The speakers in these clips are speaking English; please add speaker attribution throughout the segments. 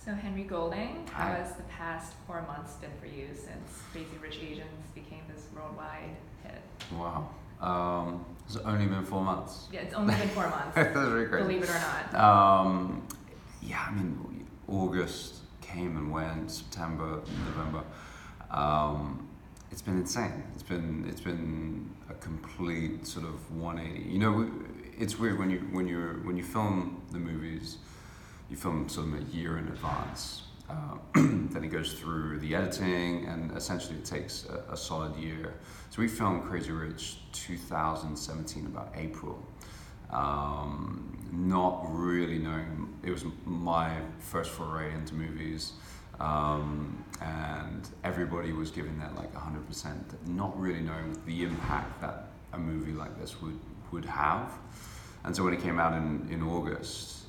Speaker 1: So Henry Golding, how
Speaker 2: Hi.
Speaker 1: has the past 4 months been for you since Crazy Rich Asians became this worldwide hit?
Speaker 2: Wow. It's only been 4 months.
Speaker 1: Yeah, it's only been 4 months.
Speaker 2: That's really crazy.
Speaker 1: Believe it or not.
Speaker 2: Yeah, I mean, August came and went, September, November. It's been insane. It's been a complete sort of 180. You know, it's weird when you film the movies, you film sort of a year in advance. Then it goes through the editing, and essentially it takes a solid year. So we filmed Crazy Rich 2017, about April. Not really knowing, it was my first foray into movies, and everybody was giving that like 100%, not really knowing the impact that a movie like this would have. And so when it came out in August,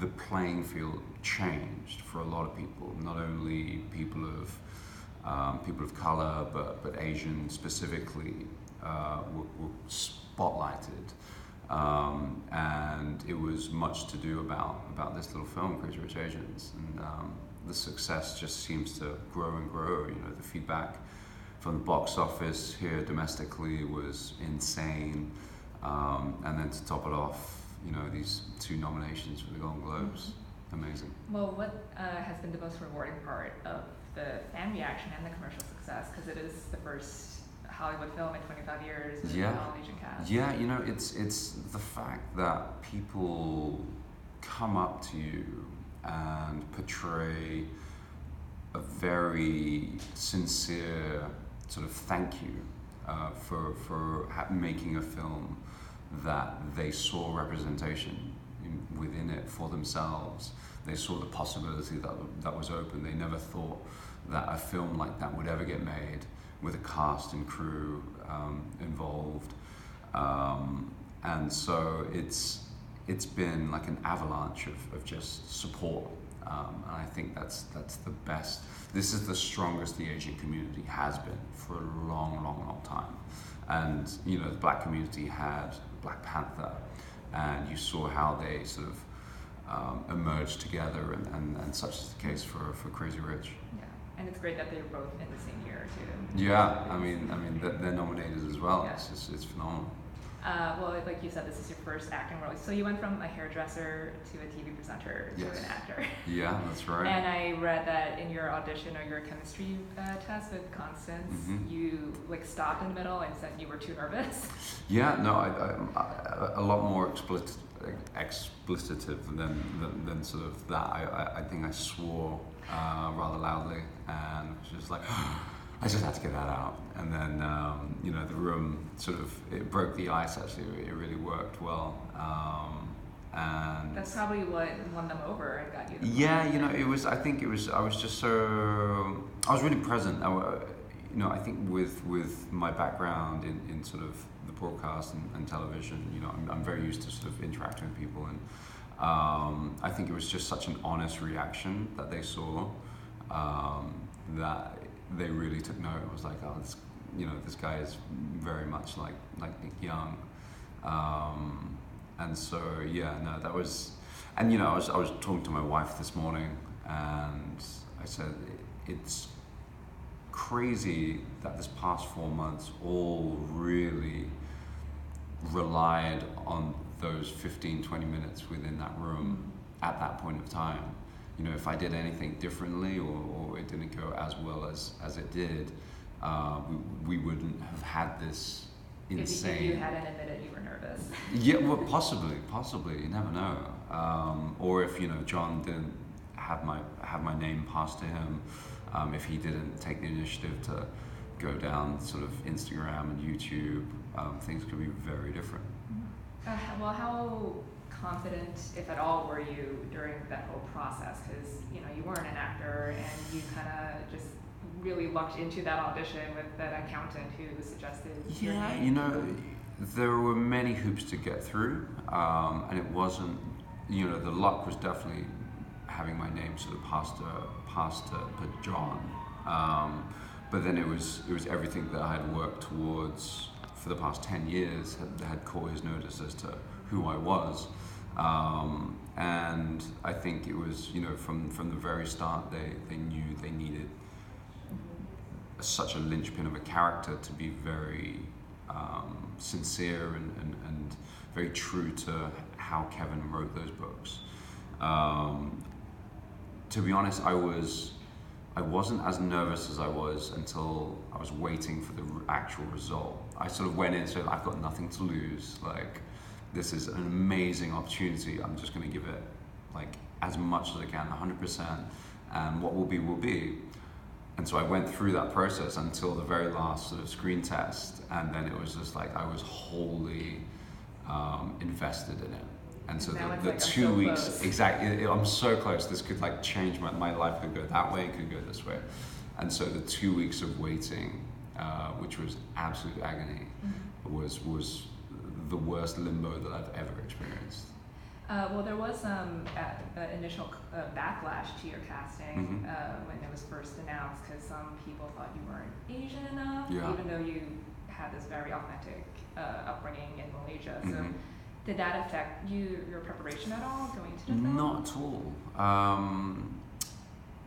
Speaker 2: the playing field changed for a lot of people, not only people of color, but Asian specifically were spotlighted. And it was much to do about this little film, Crazy Rich Asians, and the success just seems to grow and grow. You know, the feedback from the box office here domestically was insane, and then to top it off, you know, these 2 nominations for the Golden Globes, amazing.
Speaker 1: Well, what has been the most rewarding part of the fan reaction and the commercial success? Because it is the first Hollywood film in 25 years with an all-Asian cast.
Speaker 2: Yeah, you know, it's the fact that people come up to you and portray a very sincere sort of thank you for making a film that they saw representation within it for themselves. They saw the possibility that was open. They never thought that a film like that would ever get made with a cast and crew involved, and so it's been like an avalanche of just support, and I think that's the best. This is the strongest the Asian community has been for a long time. And you know, the black community had Black Panther, and you saw how they sort of emerged together, and such is the case for Crazy Rich.
Speaker 1: Yeah, and it's great that they were both in the same year too.
Speaker 2: Yeah, I mean they're nominated as well.
Speaker 1: Yeah.
Speaker 2: It's phenomenal.
Speaker 1: Well, like you said, this is your first acting role. So you went from a hairdresser to a TV presenter to
Speaker 2: Yes.
Speaker 1: an actor.
Speaker 2: Yeah, that's right.
Speaker 1: And I read that in your audition or your chemistry test with Constance, you like stopped in the middle and said you were too nervous.
Speaker 2: Yeah, no, I a lot more explicitive than sort of that. I think I swore rather loudly, and was just like, I just had to get that out. And then, you know, the room sort of, it broke the ice actually, it really worked well. And
Speaker 1: That's probably what won them over and got you the
Speaker 2: yeah, you know, I was just so, I was really present. You know, I think with my background in sort of the broadcast and television, you know, I'm very used to sort of interacting with people, and I think it was just such an honest reaction that they saw, that they really took note. It was like, oh, you know, this guy is very much like Nick Young, and so yeah, no, that was, and you know, I was talking to my wife this morning, and I said it's crazy that this past 4 months all really relied on those 15-20 minutes within that room at that point of time. You know, if I did anything differently, or it didn't go as well as it did, we wouldn't have had this insane.
Speaker 1: If you hadn't admitted you were nervous.
Speaker 2: Yeah, well, possibly, you never know. Or if, you know, John didn't have my name passed to him, if he didn't take the initiative to go down sort of Instagram and YouTube, things could be very different.
Speaker 1: Well, how confident, if at all, were you during that whole process? Because, you know, you weren't an actor, and you kind of just really lucked into that audition with that accountant who suggested your name.
Speaker 2: You know, there were many hoops to get through, and it wasn't, you know, the luck was definitely having my name sort of passed to John, but then it was everything that I had worked towards for the past 10 years had caught his notice as to who I was, And I think it was, from the very start, they knew they needed such a linchpin of a character to be very sincere and very true to how Kevin wrote those books. To be honest, I wasn't as nervous as I was until I was waiting for the actual result. I sort of went in, so I've got nothing to lose. Like, this is an amazing opportunity. I'm just going to give it like as much as I can, 100%, and what will be will be. And so I went through that process until the very last sort of screen test, and then it was just like I was wholly invested in it. And so
Speaker 1: now
Speaker 2: the
Speaker 1: like,
Speaker 2: 2
Speaker 1: so
Speaker 2: weeks,
Speaker 1: close.
Speaker 2: exactly, I'm so close. This could like change my life. Could go that way, could go this way. And so the 2 weeks of waiting, which was absolute agony, was the worst limbo that I've ever experienced.
Speaker 1: Well, there was initial backlash to your casting when it was first announced, because some people thought you weren't Asian enough, even though you had this very authentic upbringing in Malaysia. So did that affect your preparation at all going to the film?
Speaker 2: Not at all.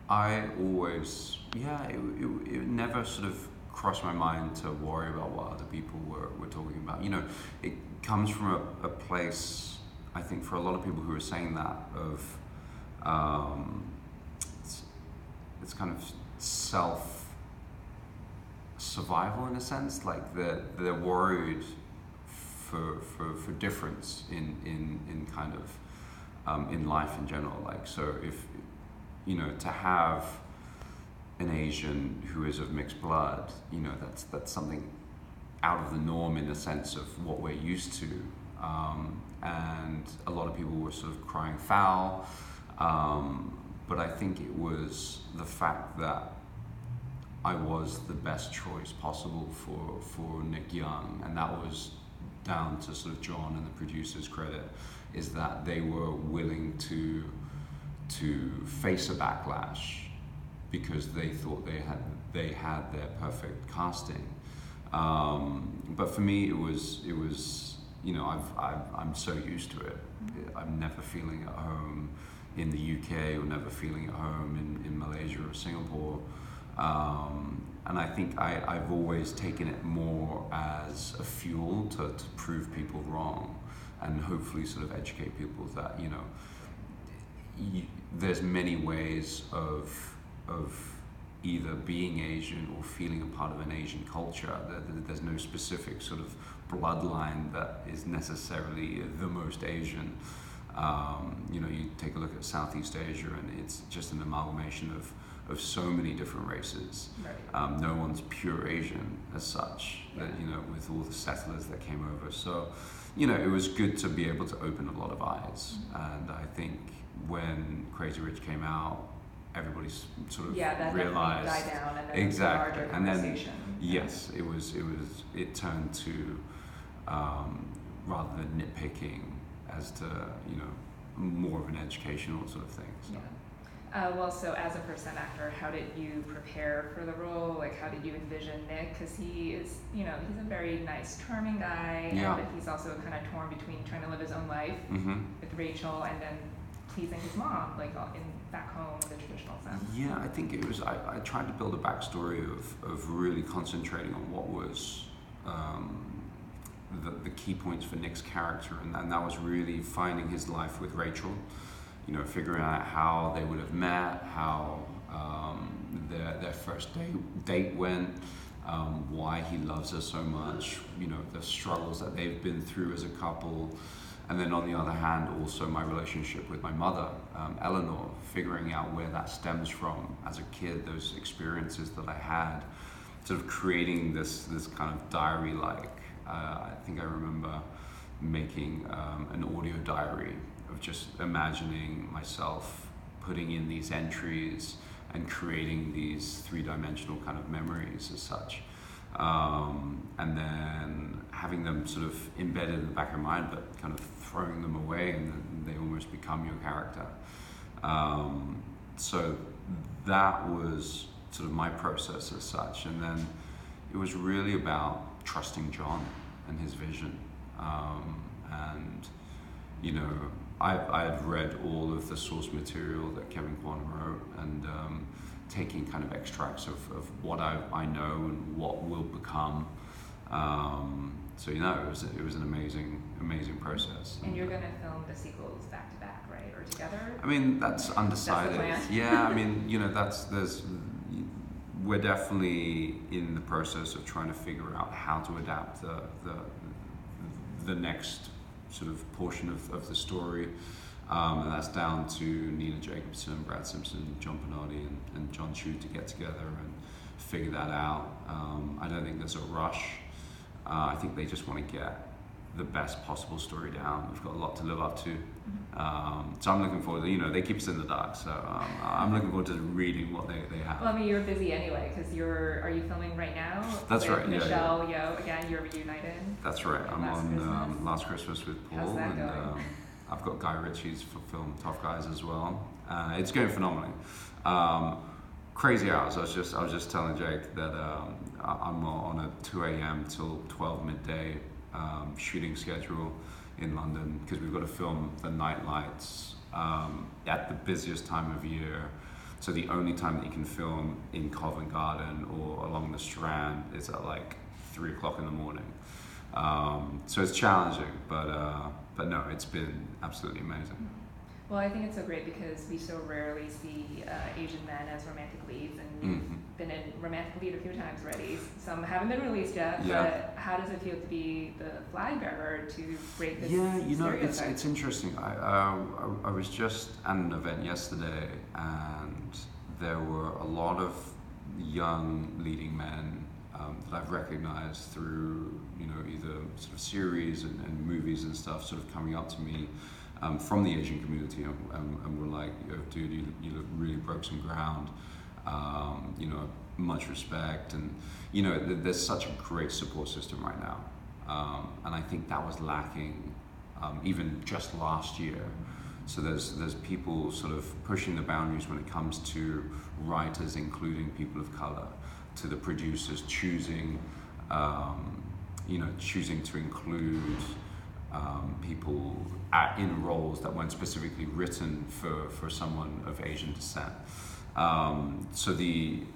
Speaker 2: I always, it never sort of crossed my mind to worry about what other people were talking about. It comes from a place, I think, for a lot of people who are saying that, of it's kind of self-survival in a sense, like they're worried for difference in kind of in life in general. Like, so if to have an Asian who is of mixed blood, that's something out of the norm in the sense of what we're used to. And a lot of people were sort of crying foul, but I think it was the fact that I was the best choice possible for Nick Young, and that was down to sort of John and the producer's credit, is that they were willing to face a backlash because they thought they had their perfect casting. But for me, it was I'm so used to it. I'm never feeling at home in the UK or never feeling at home in Malaysia or Singapore. And I think I've always taken it more as a fuel to prove people wrong, and hopefully sort of educate people that there's many ways of either being Asian or feeling a part of an Asian culture. There's no specific sort of bloodline that is necessarily the most Asian. You take a look at Southeast Asia, and it's just an amalgamation of so many different races.
Speaker 1: Right.
Speaker 2: No one's pure Asian as such, with all the settlers that came over. So, it was good to be able to open a lot of eyes. And I think when Crazy Rich came out, everybody sort of
Speaker 1: that
Speaker 2: realized
Speaker 1: died down, and then
Speaker 2: exactly,
Speaker 1: it was a larger
Speaker 2: and then
Speaker 1: conversation.
Speaker 2: yes, it turned to rather than nitpicking as to more of an educational sort of thing. So.
Speaker 1: Yeah. Well, so as a first-time actor, how did you prepare for the role? Like, how did you envision Nick? Because he is, he's a very nice, charming guy, but he's also kind of torn between trying to live his own life with Rachel and then pleasing his mom, like back home in the traditional sense.
Speaker 2: Yeah, I think it was. I tried to build a backstory of really concentrating on what was the key points for Nick's character, and that was really finding his life with Rachel. Figuring out how they would have met, how their first date went, why he loves her so much, the struggles that they've been through as a couple. And then on the other hand, also my relationship with my mother, Eleanor, figuring out where that stems from as a kid, those experiences that I had, sort of creating this kind of diary-like. I think I remember making an audio diary of just imagining myself putting in these entries and creating these three-dimensional kind of memories as such. And then having them sort of embedded in the back of your mind, but kind of throwing them away, and then they almost become your character. So that was sort of my process as such. And then it was really about trusting John and his vision. And, I had read all of the source material that Kevin Kwan wrote, and taking kind of extracts of what I know and what will become. So it was an amazing process.
Speaker 1: And you're going to film the sequels back to back, right, or together?
Speaker 2: I mean, that's undecided.
Speaker 1: That's the plan.
Speaker 2: Yeah, I mean, we're definitely in the process of trying to figure out how to adapt the next sort of portion of the story. And that's down to Nina Jacobson, Brad Simpson, John Bernardi, and John Chu to get together and figure that out. I don't think there's a rush. I think they just want to get the best possible story down. We've got a lot to live up to. So I'm looking forward to, they keep us in the dark, so I'm looking forward to reading what they have.
Speaker 1: Well, I mean, you're busy anyway, because are you filming right now?
Speaker 2: That's
Speaker 1: with
Speaker 2: right,
Speaker 1: Michelle Yeoh, again, you're reunited.
Speaker 2: That's right, I'm on Last Christmas with Paul.
Speaker 1: How's that going?
Speaker 2: I've got Guy Ritchie's for film Tough Guys as well. It's going phenomenally. Crazy hours. I was just telling Jake that I'm on a 2 a.m. till 12 midday shooting schedule in London, because we've got to film the night lights at the busiest time of year. So the only time that you can film in Covent Garden or along the Strand is at like 3 o'clock in the morning. So it's challenging, but no, it's been absolutely amazing.
Speaker 1: Well, I think it's so great because we so rarely see Asian men as romantic leads, and you've been in romantic lead a few times already. Some haven't been released yet, but how does it feel to be the flag bearer to break this stereotype?
Speaker 2: It's interesting. I was just at an event yesterday, and there were a lot of young leading men that I've recognized through either sort of series and movies and stuff, sort of coming up to me from the Asian community, and were like, dude, you really broke some ground. Much respect, and there's such a great support system right now, and I think that was lacking even just last year. So there's people sort of pushing the boundaries when it comes to writers, including people of color, to the producers choosing to include people in roles that weren't specifically written for someone of Asian descent. So the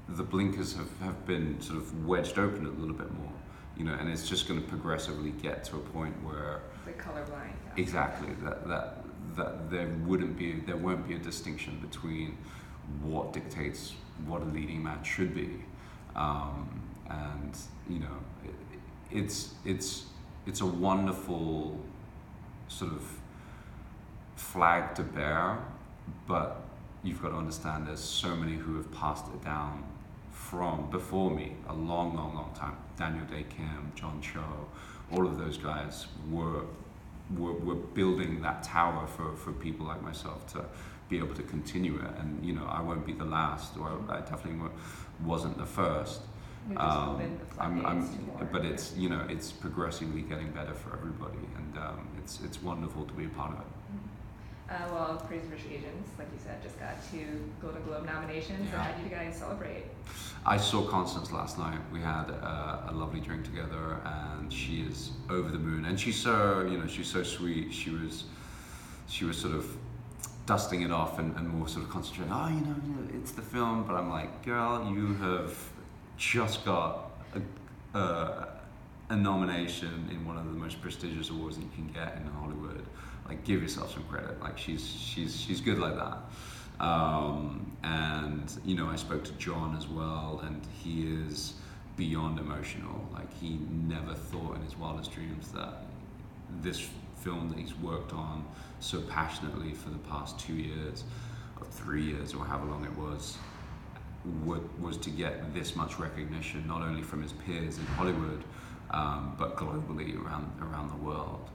Speaker 2: blinkers have been sort of wedged open a little bit more, and it's just going to progressively get to a point where
Speaker 1: the colorblind.
Speaker 2: Exactly, that there won't be a distinction between what dictates what a leading man should be, and it's a wonderful sort of flag to bear, but you've got to understand there's so many who have passed it down from before me a long time. Daniel Day Kim, John Cho, all of those guys were building that tower for people like myself to be able to continue it, and I won't be the last, or I definitely wasn't the first. But it's it's progressively getting better for everybody, and it's wonderful to be a part of it.
Speaker 1: Well, Crazy Rich Asians, like you said, just got 2 Golden Globe nominations. So how did you guys celebrate?
Speaker 2: I saw Constance last night. We had a lovely drink together, and she is over the moon. And she's so she's so sweet. She was sort of dusting it off and more sort of concentrating. It's the film. But I'm like, girl, you have just got a nomination in one of the most prestigious awards that you can get in Hollywood. Like, give yourself some credit. Like, she's good like that. And I spoke to John as well, and he is beyond emotional. Like, he never thought in his wildest dreams that this film that he's worked on so passionately for the past 2 years or 3 years or however long it was to get this much recognition, not only from his peers in Hollywood, but globally around the world.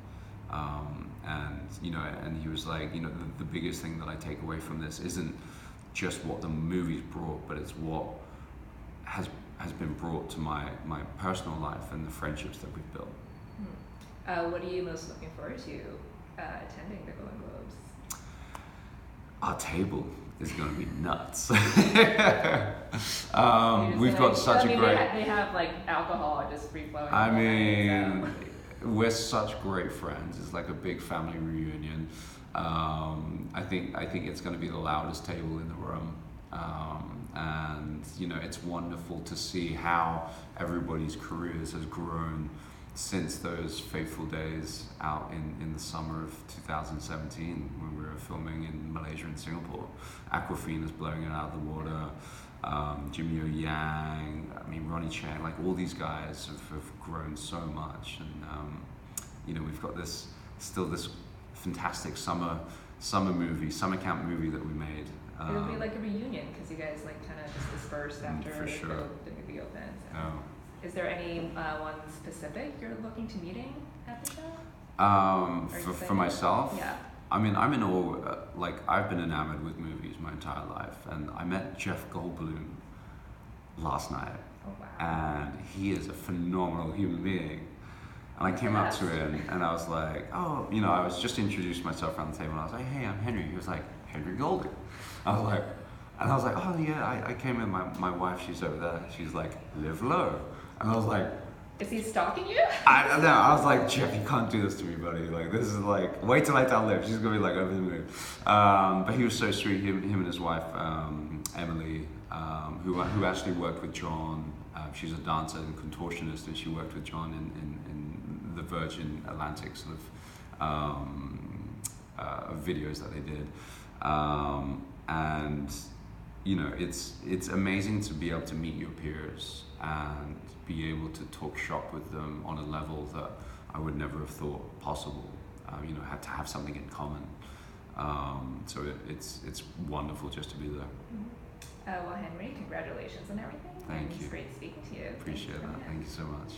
Speaker 2: And he was like, the biggest thing that I take away from this isn't just what the movies brought, but it's what has been brought to my personal life and the friendships that we've built.
Speaker 1: What are you most looking forward to attending the Golden Globes?
Speaker 2: Our table is going to be nuts. We've got such a great...
Speaker 1: They have like alcohol just free flowing.
Speaker 2: We're such great friends. It's like a big family reunion. I think it's going to be the loudest table in the room, and you know, it's wonderful to see how everybody's careers has grown since those fateful days out in the summer of 2017 when we were filming in Malaysia and Singapore. Aquafina's blowing it out of the water. Jimmy O Yang, I mean Ronnie Chang, like all these guys have grown so much, and you know, we've got this fantastic summer camp movie that we made.
Speaker 1: It'll be like a reunion because you guys like kind of just dispersed after
Speaker 2: for sure.
Speaker 1: the movie opens.
Speaker 2: Oh.
Speaker 1: Is there any one specific you're looking to meeting at the show?
Speaker 2: For myself,
Speaker 1: yeah.
Speaker 2: I mean, I'm in awe. Like, I've been enamored with movies my entire life, and I met Jeff Goldblum last night,
Speaker 1: Oh wow.
Speaker 2: and he is a phenomenal human being. And I came up to him, and I was like, oh, you know, I was just introducing myself around the table, and I was like, hey, I'm Henry. He was like, Henry Golding. I was like, oh yeah, I came in. My wife, she's over there. She's like, live low. And I was like,
Speaker 1: is he stalking you?
Speaker 2: I don't know. I was like, Jeff, you can't do this to me, buddy. Like, this is like, wait till I tell Liv. She's gonna be like over the moon. But he was so sweet. Him and his wife, Emily, who actually worked with John. She's a dancer and contortionist, and she worked with John in the Virgin Atlantic sort of videos that they did. And you know, it's amazing to be able to meet your peers and be able to talk shop with them on a level that I would never have thought possible. You know, had to have something in common. So it's wonderful just to be there.
Speaker 1: Well, Henry, congratulations on everything.
Speaker 2: Thank
Speaker 1: It's
Speaker 2: you.
Speaker 1: great speaking to you.
Speaker 2: Appreciate that. Thank you so much.